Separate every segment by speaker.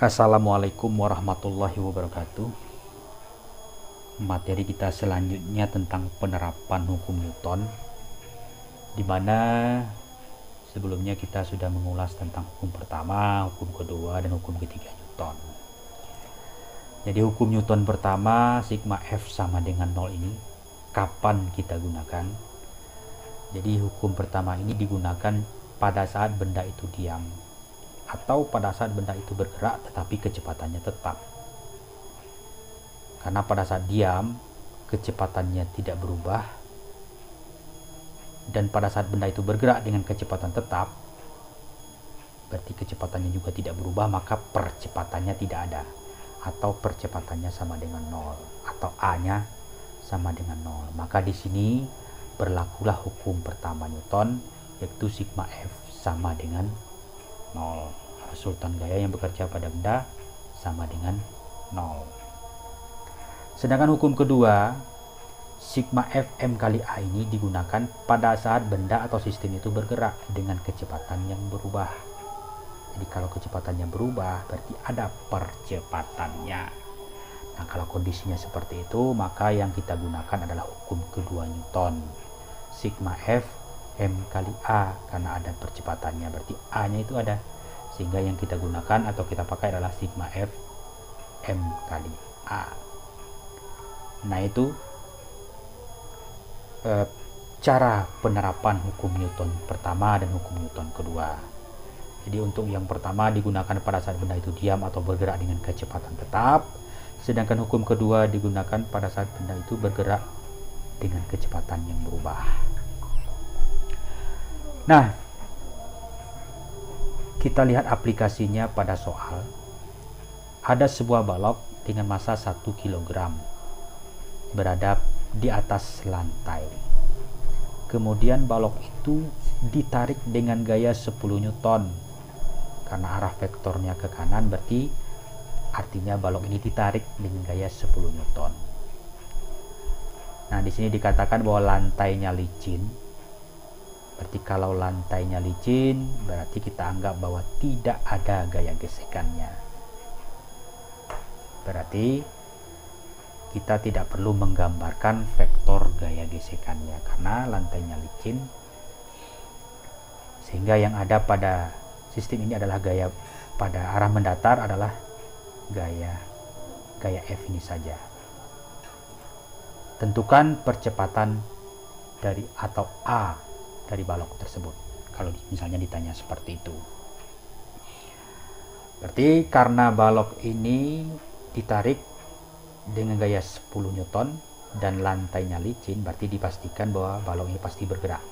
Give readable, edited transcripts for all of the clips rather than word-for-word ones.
Speaker 1: Assalamualaikum warahmatullahi wabarakatuh. Materi kita selanjutnya tentang penerapan hukum Newton, di mana sebelumnya kita sudah mengulas tentang hukum pertama, hukum kedua, dan hukum ketiga Newton. Jadi hukum Newton pertama, sigma F sama dengan 0 ini kapan kita gunakan? Jadi hukum pertama ini digunakan pada saat benda itu diam, atau pada saat benda itu bergerak tetapi kecepatannya tetap. Karena pada saat diam kecepatannya tidak berubah, dan pada saat benda itu bergerak dengan kecepatan tetap berarti kecepatannya juga tidak berubah, maka percepatannya tidak ada, atau percepatannya sama dengan 0, atau A nya sama dengan 0. Maka di sini berlakulah hukum pertama Newton, yaitu sigma F sama dengan 0. Resultan gaya yang bekerja pada benda sama dengan 0. Sedangkan hukum kedua, sigma F M kali A ini digunakan pada saat benda atau sistem itu bergerak dengan kecepatan yang berubah. Jadi kalau kecepatannya berubah berarti ada percepatannya. Nah, kalau kondisinya seperti itu, maka yang kita gunakan adalah hukum kedua Newton, sigma F M kali A, karena ada percepatannya berarti A nya itu ada, sehingga yang kita gunakan atau kita pakai adalah sigma F M kali A. Nah, itu cara penerapan hukum Newton pertama dan hukum Newton kedua. Jadi untuk yang pertama digunakan pada saat benda itu diam atau bergerak dengan kecepatan tetap, sedangkan hukum kedua digunakan pada saat benda itu bergerak dengan kecepatan yang berubah. Nah, kita lihat aplikasinya pada soal. Ada sebuah balok dengan massa 1 kg berada di atas lantai. Kemudian balok itu ditarik dengan gaya 10 Newton. Karena arah vektornya ke kanan, berarti artinya balok ini ditarik dengan gaya 10 Newton. Nah, di sini dikatakan bahwa lantainya licin. Berarti kalau lantainya licin, berarti kita anggap bahwa tidak ada gaya gesekannya. Berarti kita tidak perlu menggambarkan vektor gaya gesekannya karena lantainya licin, sehingga yang ada pada sistem ini adalah gaya pada arah mendatar adalah gaya F ini saja. Tentukan percepatan dari atau A dari balok tersebut kalau misalnya ditanya seperti itu. Berarti karena balok ini ditarik dengan gaya 10 Newton dan lantainya licin, berarti dipastikan bahwa balok ini pasti bergerak.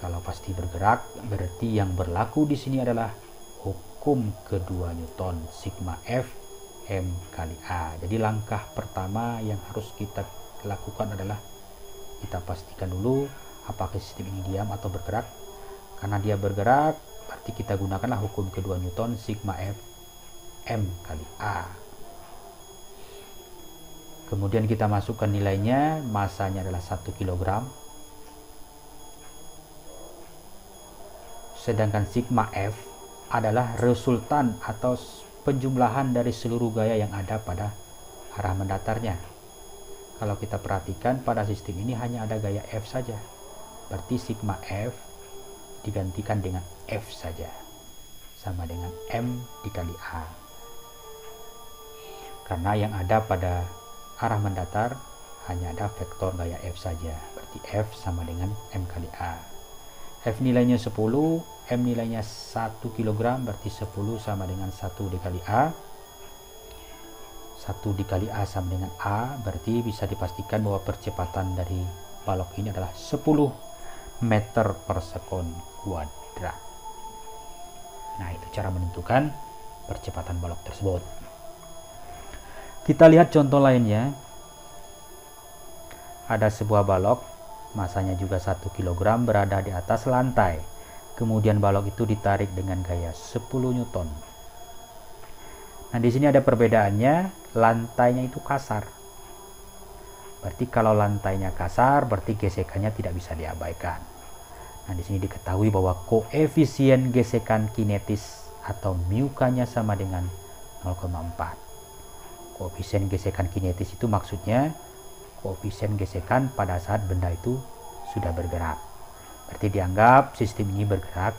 Speaker 1: Kalau pasti bergerak, berarti yang berlaku di sini adalah hukum kedua Newton, sigma F M kali A. Jadi langkah pertama yang harus kita lakukan adalah kita pastikan dulu apakah sistem ini diam atau bergerak. Karena dia bergerak, berarti kita gunakanlah hukum kedua Newton, sigma F M kali A. Kemudian kita masukkan nilainya, masanya adalah 1 kg. Sedangkan sigma F adalah resultan atau penjumlahan dari seluruh gaya yang ada pada arah mendatarnya. Kalau kita perhatikan pada sistem ini hanya ada gaya F saja. Berarti sigma F digantikan dengan F saja, sama dengan M dikali A. Karena yang ada pada arah mendatar hanya ada vektor gaya F saja, berarti F sama dengan M kali A. F nilainya 10, M nilainya 1 kg, berarti 10 sama dengan 1 dikali A. 1 dikali A sama dengan A, berarti bisa dipastikan bahwa percepatan dari balok ini adalah 10 meter per sekon kuadrat. Nah, itu cara menentukan percepatan balok tersebut. Kita lihat contoh lainnya. Ada sebuah balok, masanya juga 1 kg berada di atas lantai. Kemudian balok itu ditarik dengan gaya 10 Newton. Nah, di sini ada perbedaannya, lantainya itu kasar. Berarti kalau lantainya kasar, berarti gesekannya tidak bisa diabaikan. Nah, di sini diketahui bahwa koefisien gesekan kinetis atau mu-nya sama dengan 0,4. Koefisien gesekan kinetis itu maksudnya koefisien gesekan pada saat benda itu sudah bergerak. Berarti dianggap sistem ini bergerak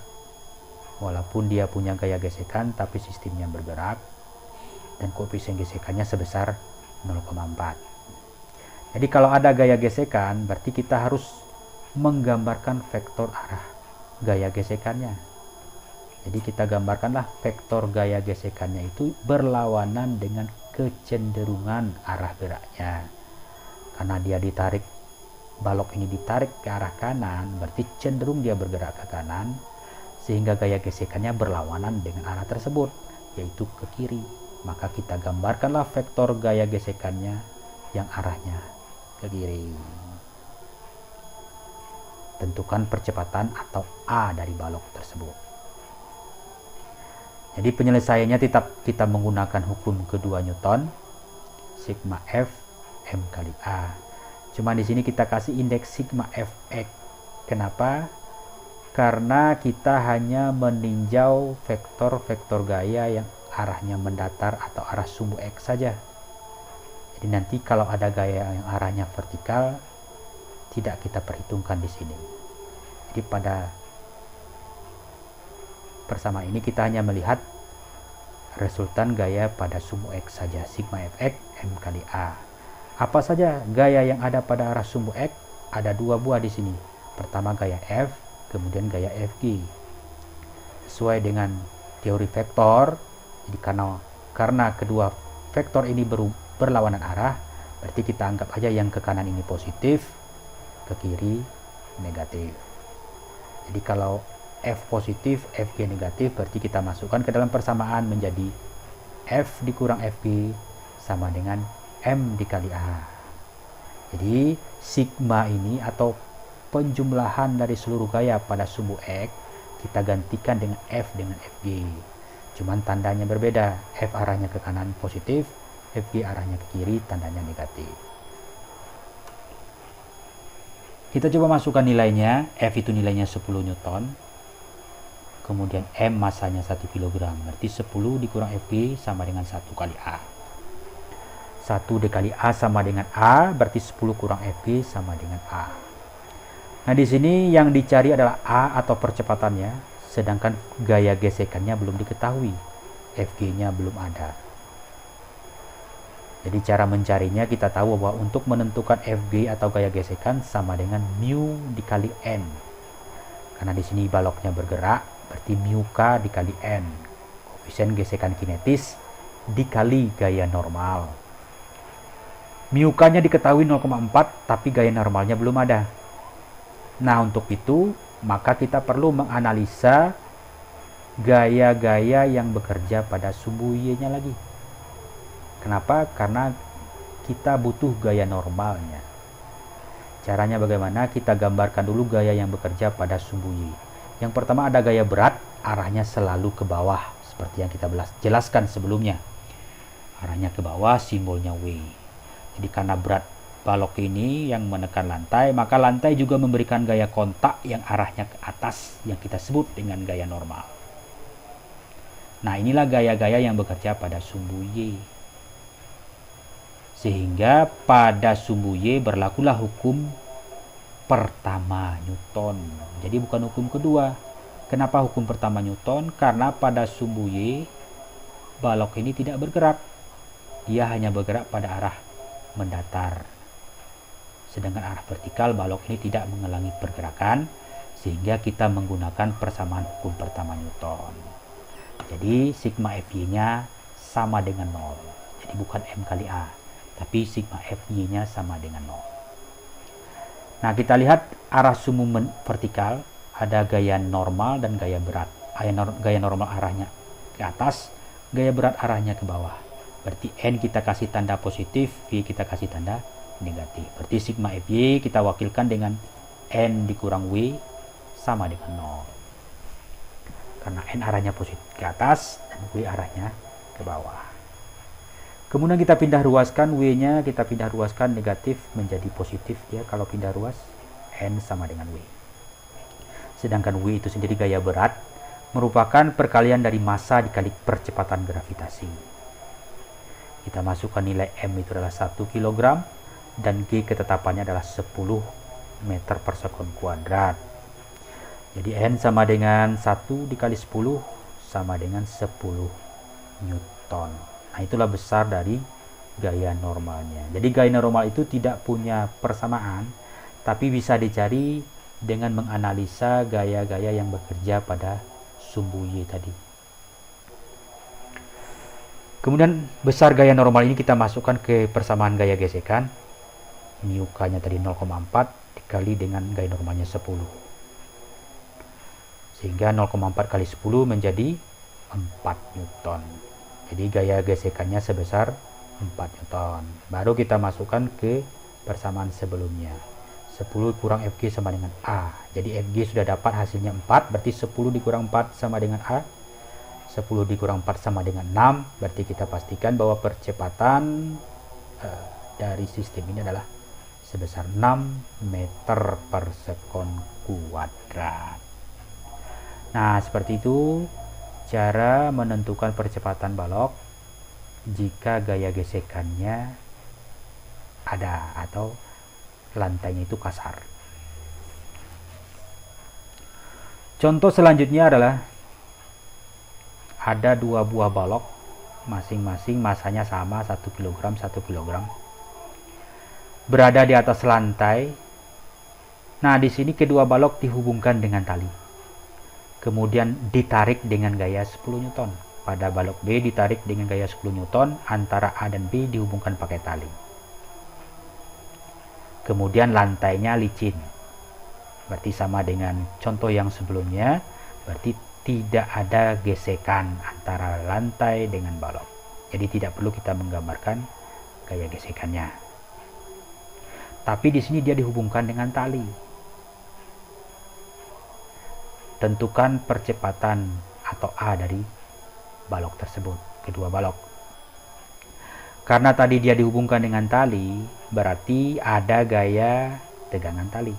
Speaker 1: walaupun dia punya gaya gesekan, tapi sistemnya bergerak dan koefisien gesekannya sebesar 0,4. Jadi kalau ada gaya gesekan, berarti kita harus menggambarkan vektor arah gaya gesekannya. Jadi kita gambarkanlah vektor gaya gesekannya itu berlawanan dengan kecenderungan arah geraknya. Karena dia ditarik, balok ini ditarik ke arah kanan, berarti cenderung dia bergerak ke kanan, sehingga gaya gesekannya berlawanan dengan arah tersebut, yaitu ke kiri. Maka kita gambarkanlah vektor gaya gesekannya yang arahnya ke kiri. Tentukan percepatan atau A dari balok tersebut. Jadi penyelesaiannya tetap kita menggunakan hukum kedua Newton, sigma F M kali A. Cuma di sini kita kasih indeks sigma Fx. Kenapa? Karena kita hanya meninjau vektor-vektor gaya yang arahnya mendatar atau arah sumbu X saja. Jadi nanti kalau ada gaya yang arahnya vertikal, tidak kita perhitungkan di sini. Jadi pada persamaan ini kita hanya melihat resultan gaya pada sumbu X saja, sigma Fx M kali A. Apa saja gaya yang ada pada arah sumbu X? Ada dua buah di sini. Pertama gaya F, kemudian gaya Fg. Sesuai dengan teori vektor, jadi karena kedua vektor ini berlawanan arah, berarti kita anggap aja yang ke kanan ini positif, ke kiri negatif. Jadi kalau F positif, Fg negatif, berarti kita masukkan ke dalam persamaan menjadi F dikurang Fg sama dengan M dikali A. Jadi sigma ini atau penjumlahan dari seluruh gaya pada sumbu X kita gantikan dengan F dengan Fg. Cuman tandanya berbeda. F arahnya ke kanan positif, Fg arahnya ke kiri tandanya negatif. Kita coba masukkan nilainya. F itu nilainya 10 Newton. Kemudian M masanya 1 kg, berarti 10 dikurang Fg sama dengan 1 kali A. 1 dikali A sama dengan A, berarti 10 kurang Fg sama dengan A. Nah di sini yang dicari adalah A atau percepatannya, sedangkan gaya gesekannya belum diketahui, Fg-nya belum ada. Jadi cara mencarinya kita tahu bahwa untuk menentukan Fg atau gaya gesekan sama dengan mu dikali N. Karena di sini baloknya bergerak, berarti mu k dikali N, koefisien gesekan kinetis dikali gaya normal. Mu k-nya diketahui 0,4, tapi gaya normalnya belum ada. Nah untuk itu maka kita perlu menganalisa gaya-gaya yang bekerja pada sumbu Y-nya lagi. Kenapa? Karena kita butuh gaya normalnya. Caranya bagaimana? Kita gambarkan dulu gaya yang bekerja pada sumbu Y. Yang pertama ada gaya berat, arahnya selalu ke bawah, seperti yang kita jelaskan sebelumnya. Arahnya ke bawah, simbolnya W. Jadi karena berat balok ini yang menekan lantai, maka lantai juga memberikan gaya kontak yang arahnya ke atas, yang kita sebut dengan gaya normal. Nah inilah gaya-gaya yang bekerja pada sumbu Y. Sehingga pada sumbu Y berlakulah hukum pertama Newton. Jadi bukan hukum kedua. Kenapa hukum pertama Newton? Karena pada sumbu Y balok ini tidak bergerak. Dia hanya bergerak pada arah mendatar. Sedangkan arah vertikal balok ini tidak mengalami pergerakan, sehingga kita menggunakan persamaan hukum pertama Newton. Jadi sigma Fy-nya sama dengan 0. Jadi bukan M kali A, tapi sigma Fy-nya sama dengan 0. Nah kita lihat arah sumbu vertikal, ada gaya normal dan gaya berat. Gaya normal arahnya ke atas, gaya berat arahnya ke bawah. Berarti N kita kasih tanda positif, V kita kasih tanda negatif. Berarti sigma Fy kita wakilkan dengan N dikurang W sama dengan 0. Karena N arahnya positif ke atas dan W arahnya ke bawah. Kemudian kita pindah ruaskan W-nya, kita pindah ruaskan negatif menjadi positif ya kalau pindah ruas, N sama dengan W. Sedangkan W itu sendiri gaya berat, merupakan perkalian dari massa dikali percepatan gravitasi. Kita masukkan nilai M itu adalah 1 kg dan G ketetapannya adalah 10 meter per sekon kuadrat. Jadi N sama dengan 1 dikali 10 sama dengan 10 Newton. Nah, itulah besar dari gaya normalnya. Jadi gaya normal itu tidak punya persamaan, tapi bisa dicari dengan menganalisa gaya-gaya yang bekerja pada sumbu Y tadi. Kemudian besar gaya normal ini kita masukkan ke persamaan gaya gesekan. Mu K-nya tadi 0,4 dikali dengan gaya normalnya 10. Sehingga 0,4 kali 10 menjadi 4 Newton. Jadi gaya gesekannya sebesar 4 Newton. Baru kita masukkan ke persamaan sebelumnya. 10 kurang Fg sama dengan A. Jadi Fg sudah dapat hasilnya 4, berarti 10 dikurang 4 sama dengan A. 10 dikurang 4 sama dengan 6, berarti kita pastikan bahwa percepatan dari sistem ini adalah sebesar 6 meter per sekon kuadrat. Nah, seperti itu cara menentukan percepatan balok jika gaya gesekannya ada atau lantainya itu kasar. Contoh selanjutnya adalah ada 2 buah balok, masing-masing masanya sama 1 kg 1 kg, berada di atas lantai. Nah, di sini kedua balok dihubungkan dengan tali, kemudian ditarik dengan gaya 10 Newton. Pada balok B ditarik dengan gaya 10 Newton, antara A dan B dihubungkan pakai tali. Kemudian lantainya licin, berarti sama dengan contoh yang sebelumnya, berarti tidak ada gesekan antara lantai dengan balok. Jadi tidak perlu kita menggambarkan gaya gesekannya. Tapi di sini dia dihubungkan dengan tali. Tentukan percepatan atau A dari balok tersebut, kedua balok. Karena tadi dia dihubungkan dengan tali, berarti ada gaya tegangan tali.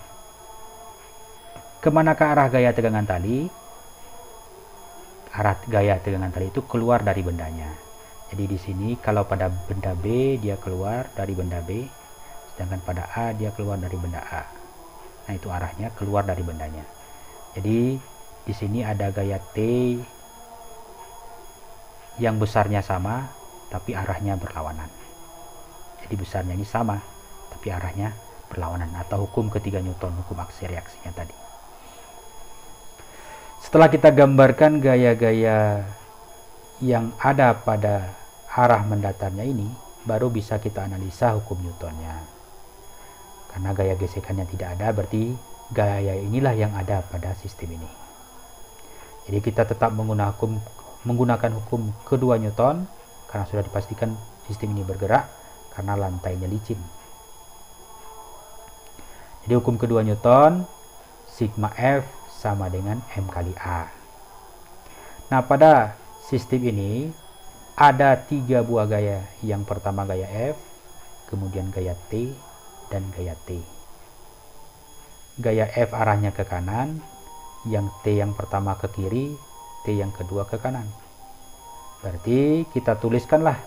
Speaker 1: Kemanakah arah gaya tegangan tali? Arah gaya tegangan tali itu keluar dari bendanya. Jadi di sini kalau pada benda B dia keluar dari benda B, sedangkan pada A dia keluar dari benda A. Nah, itu arahnya keluar dari bendanya. Jadi di sini ada gaya T yang besarnya sama tapi arahnya berlawanan. Jadi besarnya ini sama tapi arahnya berlawanan, atau hukum ketiga Newton, hukum aksi reaksinya tadi. Setelah kita gambarkan gaya-gaya yang ada pada arah mendatarnya ini, baru bisa kita analisa hukum Newtonnya. Karena gaya gesekannya tidak ada, berarti gaya inilah yang ada pada sistem ini. Jadi kita tetap menggunakan hukum kedua Newton, karena sudah dipastikan sistem ini bergerak karena lantainya licin. Jadi hukum kedua Newton, sigma F sama dengan M kali A. Nah, pada sistem ini ada 3 buah gaya. Yang pertama gaya F, kemudian gaya T, dan gaya T. Gaya F arahnya ke kanan, yang T yang pertama ke kiri, T yang kedua ke kanan. Berarti kita tuliskanlah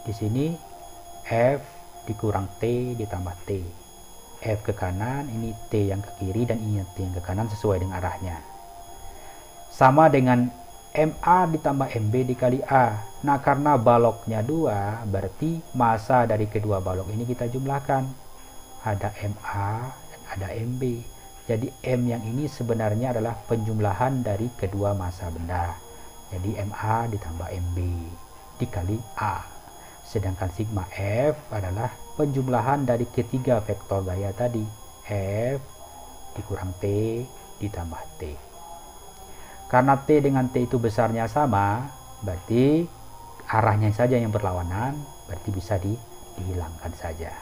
Speaker 1: di sini F dikurang T ditambah T. F ke kanan, ini T yang ke kiri, dan ini T yang ke kanan sesuai dengan arahnya. Sama dengan MA ditambah MB dikali A. Nah, karena baloknya 2, berarti massa dari kedua balok ini kita jumlahkan. Ada MA dan ada MB. Jadi M yang ini sebenarnya adalah penjumlahan dari kedua massa benda. Jadi MA ditambah MB dikali A. Sedangkan sigma F adalah penjumlahan dari ketiga vektor gaya tadi, F dikurang T ditambah T. Karena T dengan T itu besarnya sama, berarti arahnya saja yang berlawanan, berarti bisa dihilangkan saja.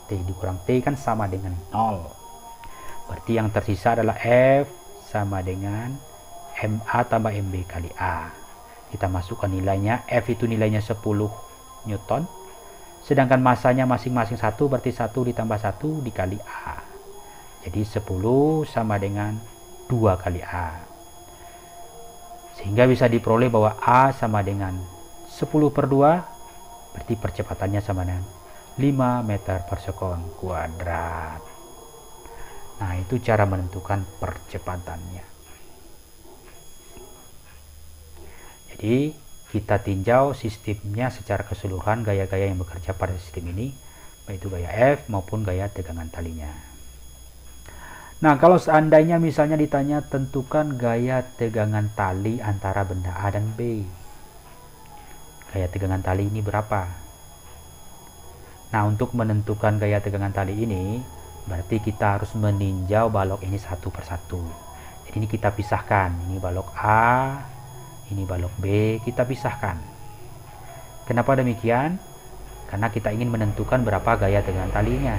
Speaker 1: T dikurang T kan sama dengan 0. Berarti yang tersisa adalah F sama dengan MA tambah MB kali A. Kita masukkan nilainya, F itu nilainya 10 Newton, sedangkan masanya masing-masing 1, berarti 1 ditambah 1 dikali A. Jadi 10 sama dengan 2 kali A. Sehingga bisa diperoleh bahwa A sama dengan 10/2 berarti percepatannya sama dengan 5 meter per sekon kuadrat. Nah, itu cara menentukan percepatannya. Jadi kita tinjau sistemnya secara keseluruhan, gaya-gaya yang bekerja pada sistem ini, baik itu gaya F maupun gaya tegangan talinya. Nah, kalau seandainya misalnya ditanya tentukan gaya tegangan tali antara benda A dan B. Gaya tegangan tali ini berapa? Nah, untuk menentukan gaya tegangan tali ini, berarti kita harus meninjau balok ini satu persatu. Jadi ini kita pisahkan, ini balok A, ini balok B, kita pisahkan. Kenapa demikian? Karena kita ingin menentukan berapa gaya tegangan talinya.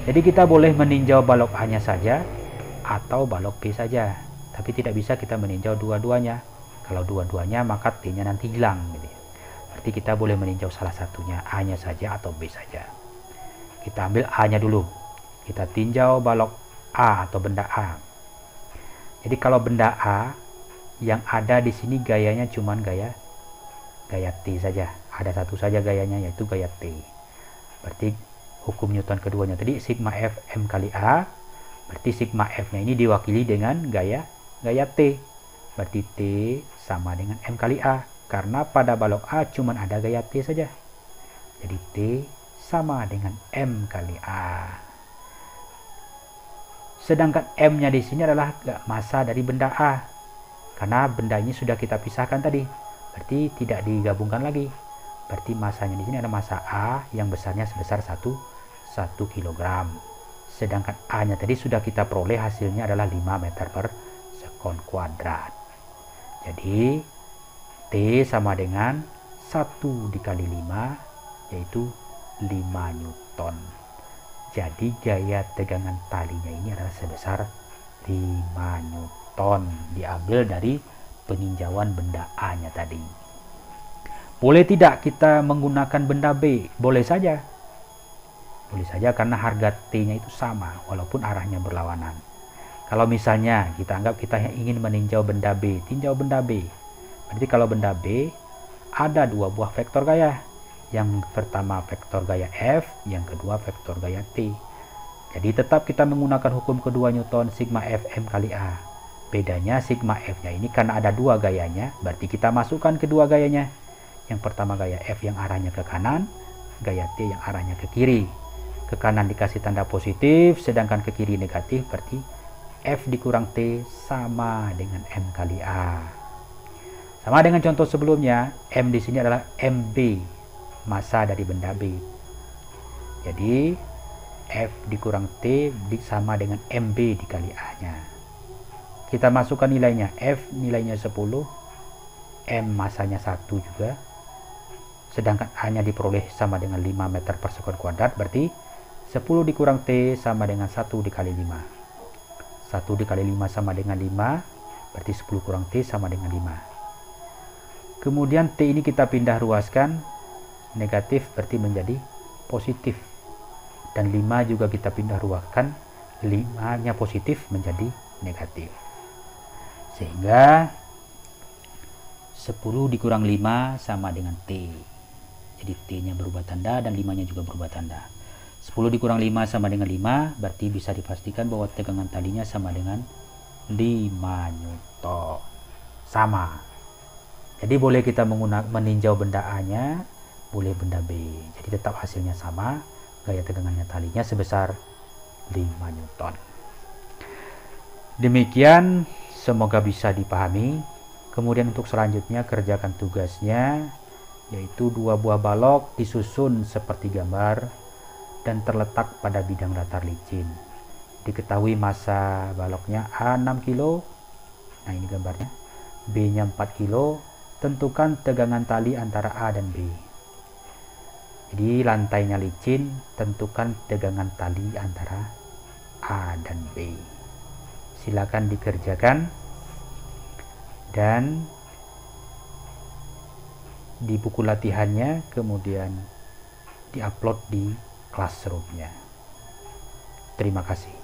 Speaker 1: Jadi kita boleh meninjau balok A-nya saja atau balok B saja, tapi tidak bisa kita meninjau dua-duanya. Kalau dua-duanya maka T-nya nanti hilang gitu. Berarti kita boleh meninjau salah satunya, A-nya saja atau B saja. Kita ambil A-nya dulu. Kita tinjau balok A atau benda A. Jadi kalau benda A, yang ada di sini gayanya cuman gaya T saja. Ada satu saja gayanya, yaitu gaya T. Berarti hukum Newton keduanya tadi sigma F M kali A. Berarti sigma F-nya ini diwakili dengan gaya T. Berarti T sama dengan M kali A. Karena pada balok A cuman ada gaya T saja. Jadi T sama dengan M kali A. Sedangkan M-nya di sini adalah massa dari benda A. Karena benda ini sudah kita pisahkan tadi, berarti tidak digabungkan lagi. Berarti masanya di sini ada massa A yang besarnya sebesar 1 kg. Sedangkan A-nya tadi sudah kita peroleh, hasilnya adalah 5 meter per sekon kuadrat. Jadi T sama dengan 1 dikali 5, yaitu 5 Newton. Jadi gaya tegangan talinya ini adalah sebesar 5 Newton, diambil dari peninjauan benda A-nya tadi. Boleh tidak kita menggunakan benda B? Boleh saja. Boleh saja karena harga T-nya itu sama walaupun arahnya berlawanan. Kalau misalnya kita anggap kita ingin meninjau benda B, tinjau benda B. Berarti kalau benda B ada dua buah vektor gaya. Yang pertama vektor gaya F, yang kedua vektor gaya T. Jadi tetap kita menggunakan hukum kedua Newton, sigma F M kali A. Bedanya sigma F-nya ini karena ada dua gayanya, berarti kita masukkan kedua gayanya. Yang pertama gaya F yang arahnya ke kanan, gaya T yang arahnya ke kiri. Ke kanan dikasih tanda positif, sedangkan ke kiri negatif, berarti F dikurang T sama dengan M kali A. Sama dengan contoh sebelumnya, M di sini adalah MB, massa dari benda B. Jadi F dikurang T sama dengan MB dikali A-nya. Kita masukkan nilainya. F nilainya 10, M massanya 1 juga, sedangkan A-nya diperoleh sama dengan 5 meter per sekon kuadrat. Berarti 10 dikurang T sama dengan 1 dikali 5. 1 dikali 5 sama dengan 5, berarti 10 kurang T sama dengan 5. Kemudian T ini kita pindah ruaskan, negatif berarti menjadi positif. Dan 5 juga kita pindah ruaskan, 5-nya positif menjadi negatif. Sehingga 10 dikurang 5 sama dengan T. Jadi T-nya berubah tanda dan 5-nya juga berubah tanda. 10 dikurang 5 sama dengan 5, berarti bisa dipastikan bahwa tegangan talinya sama dengan 5 Newton. Sama. Jadi boleh kita meninjau benda A-nya, boleh benda B. Jadi tetap hasilnya sama, gaya tegangannya talinya sebesar 5 Newton. Demikian, semoga bisa dipahami. Kemudian untuk selanjutnya kerjakan tugasnya, yaitu dua buah balok disusun seperti gambar dan terletak pada bidang datar licin. Diketahui massa baloknya A 6 kg, nah ini gambarnya, B nya 4 kg, tentukan tegangan tali antara A dan B. Jadi lantainya licin, tentukan tegangan tali antara A dan B. Silakan dikerjakan dan di buku latihannya kemudian diupload di classroom-nya. Terima kasih.